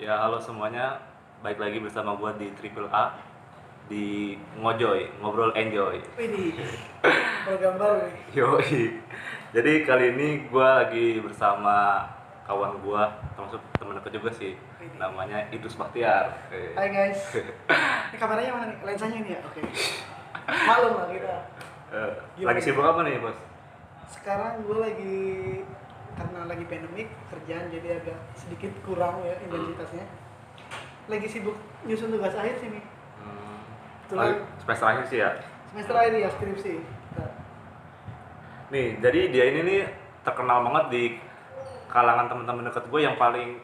Ya, halo semuanya. Baik lagi bersama gua di Triple A di Ngojoy, ngobrol enjoy. Widih, program baru nih. Yoi. Jadi kali ini gua lagi bersama kawan gua, termasuk temen deket juga sih. Widih. Namanya Idrus Bakhtiar. Hai guys. Ini kameranya mana nih? Lensanya ini ya? Oke. Maklum lah kita. Lagi sibuk apa nih, Bos? Sekarang gue lagi karena lagi pandemik kerjaan jadi agak sedikit kurang ya intensitasnya. Lagi sibuk nyusun tugas akhir sih nih. Lagi semester akhir sih ya. Semester akhir ya skripsi. Nah, Nih, jadi dia ini nih terkenal banget di kalangan teman-teman deket gue yang paling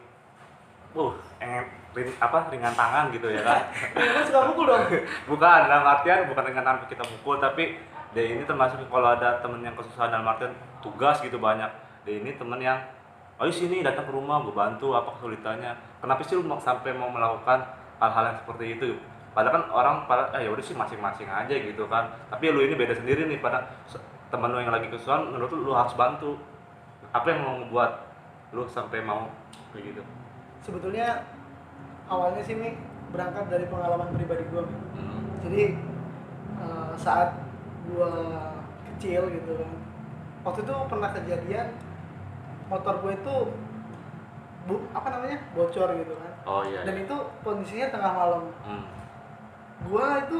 ringan tangan gitu ya kan. ini kan suka pukul dong. Bukan, dalam artian bukan ringan tangan kita pukul, tapi dia ini termasuk kalau ada temen yang kesusahan dalam artian tugas gitu banyak. Dia ini temen yang ayo sini datang ke rumah gue bantu apa kesulitannya. Kenapa sih lu sampai mau melakukan hal-hal yang seperti itu? Padahal kan orang ya udah sih masing-masing aja gitu kan. Tapi lu ini beda sendiri nih, pada temen lu yang lagi kesusahan menurut lu harus bantu. Apa yang mau ngebuat lu sampai mau kayak gitu? Sebetulnya awalnya sih nih berangkat dari pengalaman pribadi gue. Jadi saat gue kecil gitu kan, waktu itu pernah kejadian motor gue itu bocor gitu kan. Oh iya. Dan itu kondisinya tengah malam. Gue itu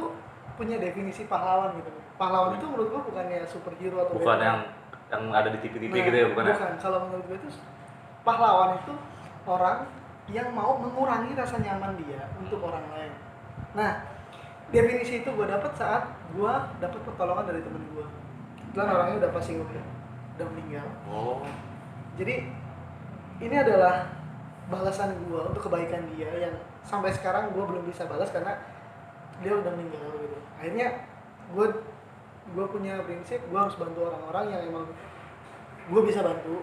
punya definisi pahlawan gitu. Pahlawan itu menurut gue bukannya superhero atau Bukan Batman. yang ada di TV-TV gitu ya, bukan ya? Bukan. Kalau menurut gue itu pahlawan itu orang yang mau mengurangi rasa nyaman dia untuk orang lain. Nah, definisi itu gue dapat saat gue dapat pertolongan dari temen gue. Kebetulan orangnya udah passing, udah meninggal. Oh. Jadi ini adalah balasan gue untuk kebaikan dia yang sampai sekarang gue belum bisa balas karena dia udah meninggal gitu. Akhirnya gue punya prinsip gue harus bantu orang-orang yang emang gue bisa bantu.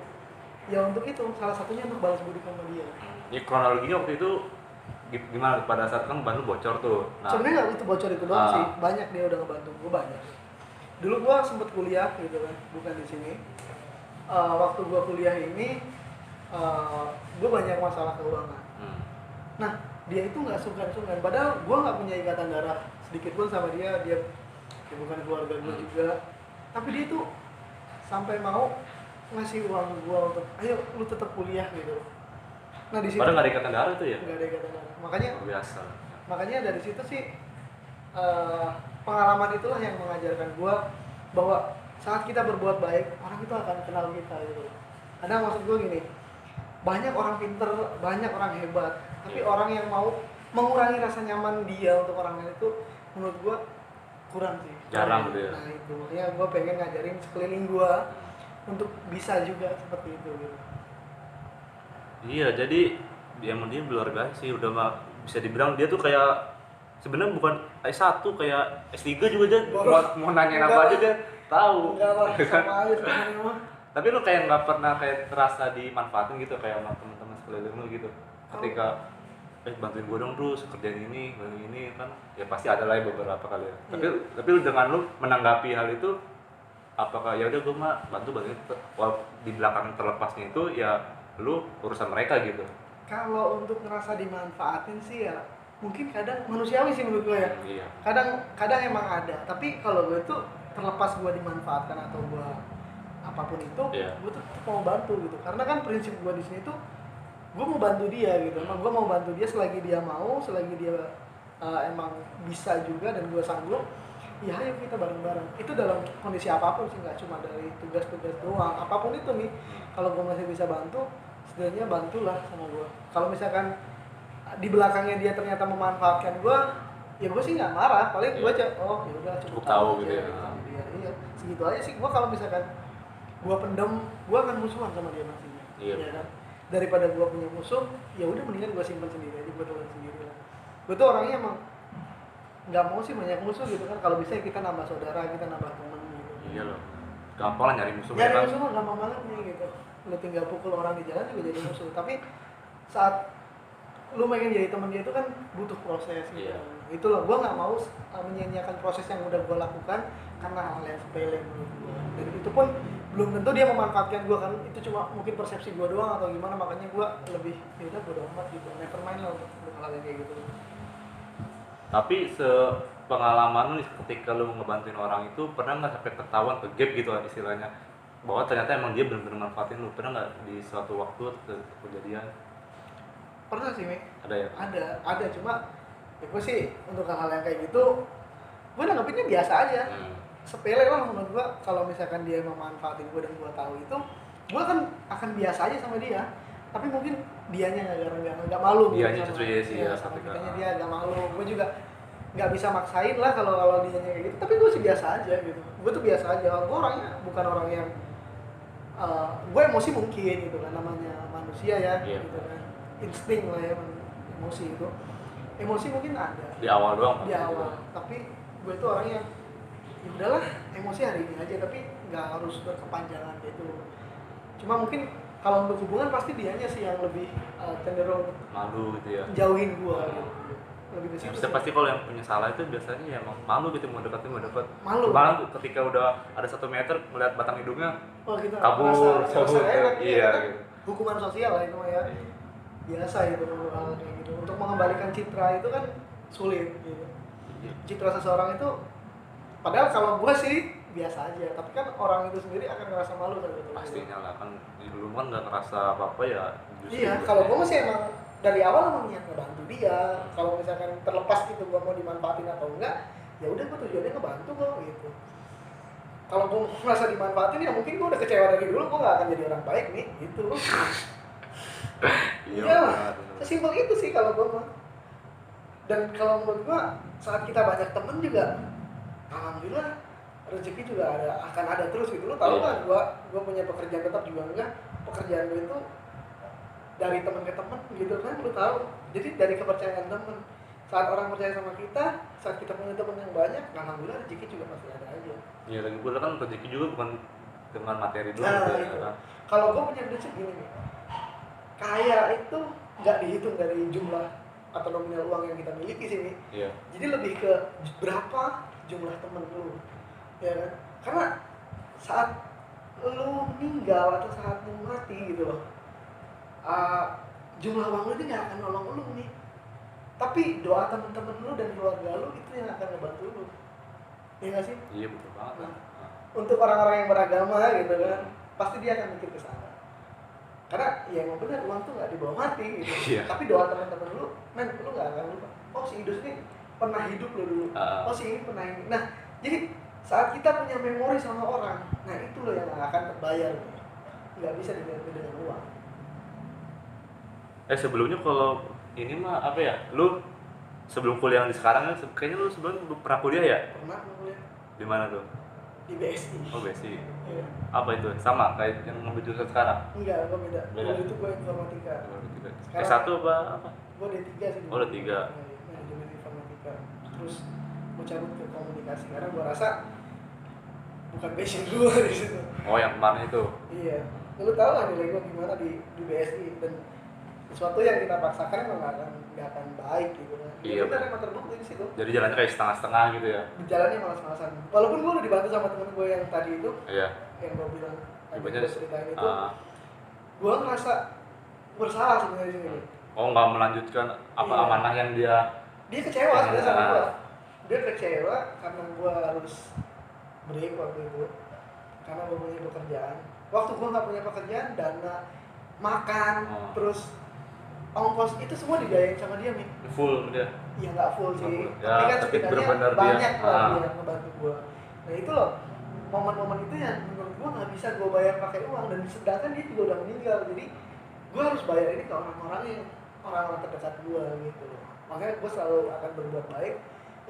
Ya untuk itu salah satunya untuk balas budi sama dia. Ini kronologinya waktu itu gimana pada saat kan ban lu bocor tuh. Nah, sebenarnya nggak itu bocor itu doang sih, banyak dia udah ngebantu gue banyak. Dulu gue sempet kuliah gitu kan, bukan di sini. Waktu gue kuliah ini, gue banyak masalah keuangan. Nah, dia itu nggak sungkan-sungkan. Padahal gue nggak punya ikatan darah sedikit pun sama dia bukan keluarga gue juga. Tapi dia tuh sampai mau ngasih uang gue untuk, ayo lu tetap kuliah gitu. Nah di situ. Padahal nggak ada ikatan darah itu ya? Nggak ada ikatan darah. Makanya. Biasa. Makanya dari situ sih pengalaman itulah yang mengajarkan gue bahwa saat kita berbuat baik orang itu akan kenal kita gitu. Kadang maksud gue gini, banyak orang pinter, banyak orang hebat, tapi orang yang mau mengurangi rasa nyaman dia untuk orang lain itu menurut gue kurang sih. Jarang gitu ya. Nah itu makanya gue pengen ngajarin sekeliling gue untuk bisa juga seperti itu gitu. Iya, jadi dia luar biasa sih, udah mah bisa dibilang dia tuh kayak sebenarnya bukan S1, kayak S3 juga dia mau nanyain apa aja dia tahu. Enggak lah, sama aja sebenarnya mah. Tapi lu kayak nggak pernah kayak terasa dimanfaatin gitu kayak sama teman-teman sekeliling lu gitu. Ketika bantuin gue dong terus kerjaan ini kan ya pasti ada lah beberapa kali ya. Tapi lu dengan lu menanggapi hal itu apakah ya udah gue mah bantuin di belakang terlepasnya itu ya lu urusan mereka gitu. Kalau untuk ngerasa dimanfaatin sih ya mungkin kadang manusiawi sih menurut gue ya. Iya. Kadang emang ada, tapi kalau gue tuh terlepas gue dimanfaatkan atau gue apapun itu, gue tuh mau bantu gitu. Karena kan prinsip gue di sini tuh gue mau bantu dia gitu. Emang gue mau bantu dia selagi dia mau, selagi dia emang bisa juga dan gue sanggup. Ya ayo kita bareng-bareng. Itu dalam kondisi apapun sih, nggak cuma dari tugas-tugas doang. Apapun itu nih, kalau gue masih bisa bantu, setidaknya bantulah sama gue. Kalau misalkan di belakangnya dia ternyata memanfaatkan gue, ya gue sih nggak marah. Paling gue aja, oh ya udah cukup tahu aja, gitu ya. Iya, segitu aja sih. Gue kalau misalkan gue pendem, gue akan musuhan sama dia nantinya. Iya. Ya kan? Daripada gue punya musuh, ya udah mendingan gue simpan sendiri aja, gue telan sendiri lah. Gue tuh orangnya emang nggak mau sih banyak musuh gitu kan. Kalau bisa kita nambah saudara, kita nambah teman gitu. Iya loh, gampang lah nyari musuh. Nyari musuh mah gampang banget nih gitu. Lu tinggal pukul orang di jalan juga jadi musuh. Tapi saat lu pengen jadi teman dia itu kan butuh proses gitu. Iya. Itu loh, gue nggak mau menyia-nyiakan proses yang udah gue lakukan karena hal yang sepele menurut gue. Dan itu pun belum tentu dia memanfaatkan gue kan, itu cuma mungkin persepsi gue doang atau gimana, makanya gue lebih ya udah bodo amat gitu, never mind lah untuk hal kayak gitu. Tapi pengalaman lu nih ketika lu ngebantuin orang itu pernah nggak sampai ketahuan ke gap gitu kan istilahnya, bahwa ternyata emang dia benar-benar manfaatin lu, pernah nggak di suatu waktu kejadian? Pernah sih, Mik. Ada ya? Ada, cuma ya gue sih untuk hal-hal yang kayak gitu gue nanggepinnya biasa aja. Sepele lah menurut gue, kalau misalkan dia memanfaatin gue dan gue tahu itu, gue kan akan biasa aja sama dia. Tapi mungkin dianya nggak malu. Dianya justru ya sih ya, sama kitanya dia nggak malu. Gue juga nggak bisa maksain lah kalau dianya kayak gitu. Tapi gue sih biasa aja gitu. Gue tuh biasa aja. Gue orangnya bukan orang yang gue emosi mungkin gitu kan, namanya manusia ya, gitu kan, insting lah ya, emosi itu. Emosi mungkin ada di awal doang di awal, tapi gue itu orang yang ya udahlah, emosi hari ini aja, tapi nggak harus berkepanjangan gitu. Cuma mungkin kalau untuk hubungan pasti dianya sih yang lebih cenderung malu gitu ya, jauhin gue gitu. Lebih ke situ. Pasti kalau yang punya salah itu biasanya ya emang malu gitu, mau deketin mau deket. Malu. Malah ketika udah ada 1 meter melihat batang hidungnya, kita kabur. Iya, gitu. Hukuman sosial lah itu mah ya. Biasa itu hal kayak gitu. Untuk mengembalikan citra itu kan sulit gitu. Citra seseorang itu, padahal kalau gue sih biasa aja, tapi kan orang itu sendiri akan ngerasa malu kan gitu. Pastinya lah, kan dulu kan nggak ngerasa apa-apa ya. Iya, kalau gue masih emang dari awal emang niat ngebantu dia. Kalau misalkan terlepas gitu gue mau dimanfaatin atau enggak, ya udah gue tujuannya ngebantu kok gitu. Kalau gue merasa dimanfaatin ya mungkin gue udah kecewa dari dulu, gue nggak akan jadi orang baik nih gitu. Iya, sesimpel itu sih kalau gue mah. Dan kalau menurut gue saat kita banyak temen juga, alhamdulillah rezeki juga akan ada terus gitu. Lo tau kan gue punya pekerjaan tetap juga enggak, pekerjaan gue itu dari teman ke teman gitu kan, lo tahu. Jadi dari kepercayaan teman, saat orang percaya sama kita, saat kita punya teman yang banyak, alhamdulillah rezeki juga pasti ada aja. Iya, lagi pula kan rezeki juga bukan dengan materi doang gitu ya. Kalau gue punya prinsip gini nih, kaya itu nggak dihitung dari jumlah atau nominal uang yang kita miliki sih nih. Iya. Jadi lebih ke berapa jumlah temen lu, ya kan? Karena saat lu meninggal atau saat lu mati gitu loh, jumlah uang lu itu nggak akan nolong lu nih. Tapi doa temen-temen lu dan keluarga lu itu yang akan ngebantu lu. Iya nggak sih? Iya, betul banget. Nah, untuk orang-orang yang beragama gitu kan, pasti dia akan mikir ke sana. Karena ya emang benar, uang tuh nggak dibawa mati gitu. Iya. Tapi doa teman-teman lu, men, lu nggak akan lupa. Oh, si Idus ini pernah hidup lo dulu. Oh, si ini pernah ini. Nah, jadi saat kita punya memori sama orang, nah itu loh yang akan terbayar. Nggak bisa diganti dengan uang. Sebelumnya kalau ini mah apa ya? Lu sebelum kuliah di sekarang kan, kayaknya lu sebelum pernah kuliah ya? Pernah kuliah. Di mana tuh? Di BSI. Oh, BSI. Iya. Apa itu? Sama kayak yang ngambil jurusan sekarang? Enggak, gue beda. Dulu itu gue informatika. S1 apa? Gue D3 sih. Oh, D3. Manajemen informatika. Terus gue cabut ke komunikasi karena gue rasa bukan passion gue di situ. Oh, yang kemarin itu? Iya. Lu tau lah nilai gue gimana di BSI, dan sesuatu yang kita paksakan emang nggak akan baik gitu kan. Iya. Kita emang terbukti di situ. Jadi jalannya kayak setengah-setengah gitu ya? Jalannya malas-malasan. Walaupun gue udah dibantu sama temen gue yang tadi itu. Iya. Yang gue bilang tadi Ibunya gue ceritain itu. Gue ngerasa bersalah sebenarnya di sini. Oh, nggak melanjutkan apa amanah yang dia kecewa sebenarnya sama gue. Dia kecewa karena gue harus break waktu itu. Karena gue punya pekerjaan. Waktu gue nggak punya pekerjaan, dana makan, terus ongkos itu semua dibiayain sama dia, Mi. Full dia? Iya, nggak full sih, ya, tapi kan setidaknya banyak lah dia ngebantu gue. Nah itu loh, momen-momen itu yang menurut gue nggak bisa gue bayar pakai uang, dan sedangkan dia juga udah meninggal. Jadi gue harus bayar ini ke orang-orang yang orang-orang terdekat gue gitu loh. Makanya gue selalu akan berbuat baik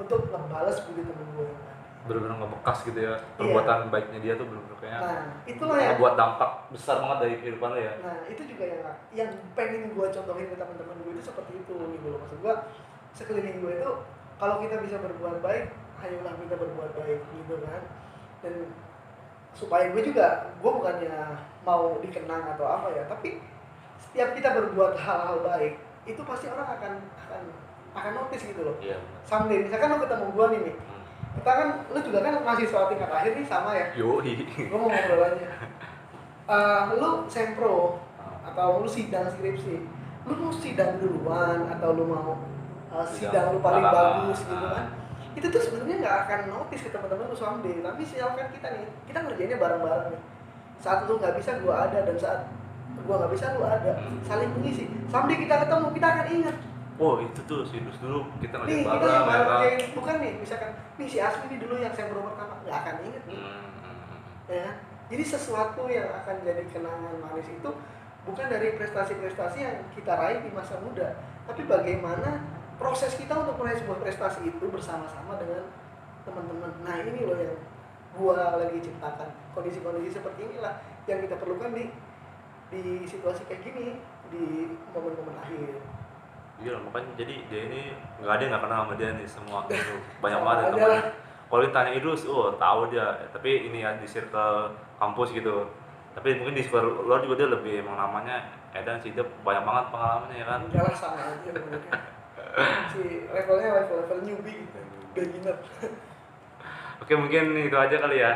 untuk ngebales budi temen gue yang benar-benar ngebekas gitu ya, perbuatan baiknya dia tuh benar-benar kayaknya. Nah, itulah yang buat dampak besar banget dari kehidupan lo ya. Nah, itu juga yang pengen gue contohin ke teman-teman gue itu seperti itu gitu loh. Maksud gue, sekeliling gue itu kalau kita bisa berbuat baik, ayolah kita berbuat baik gitu kan. Dan supaya gue juga, gue bukannya mau dikenang atau apa ya, tapi setiap kita berbuat hal-hal baik, itu pasti orang akan notice gitu loh. Iya. Someday, misalkan lo ketemu gue nih, kita kan, lu juga kan mahasiswa tingkat akhir nih sama ya. Yoi. Gue mau ngobrol aja. Lu sempro atau lu sidang skripsi, lu mau sidang duluan atau lu mau sidang lu paling bagus gitu kan? Itu tuh sebenarnya nggak akan notice ke teman-teman lu someday, tapi misalkan kita nih, kita ngerjainnya bareng-bareng nih. Saat lu nggak bisa, gua ada, dan saat gua nggak bisa, lu ada, saling mengisi. Someday kita ketemu, kita akan ingat. Oh itu tuh sidus dulu kita Nih, ngerjain kita yang bareng bareng ya. kayak bukan nih, misalkan nih si Asmi nih dulu yang saya pertama, nggak akan inget nih. Ya kan? Jadi sesuatu yang akan jadi kenangan manis itu bukan dari prestasi-prestasi yang kita raih di masa muda, tapi bagaimana proses kita untuk meraih sebuah prestasi itu bersama-sama dengan teman-teman. Nah ini loh yang gua lagi ciptakan, kondisi-kondisi seperti inilah yang kita perlukan di situasi kayak gini, di momen-momen akhir. Iya makanya jadi dia ini nggak ada yang nggak kenal sama dia nih semua gitu. Banyak banget teman. Kalau ditanya Idrus, oh tahu dia. Tapi ini ya di circle kampus gitu. Tapi mungkin di circle luar juga dia lebih emang namanya Edan sih, dia banyak banget pengalamannya ya kan. Enggak lah, sama aja menurutnya. Si levelnya level newbie gitu, beginner. Oke mungkin itu aja kali ya.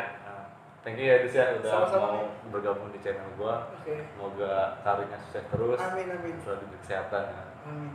Thank you ya Idrus ya udah Sama-sama mau bergabung di channel gua. Oke. Semoga karirnya sukses terus. Amin amin. Selalu diberi kesehatan ya. Amin.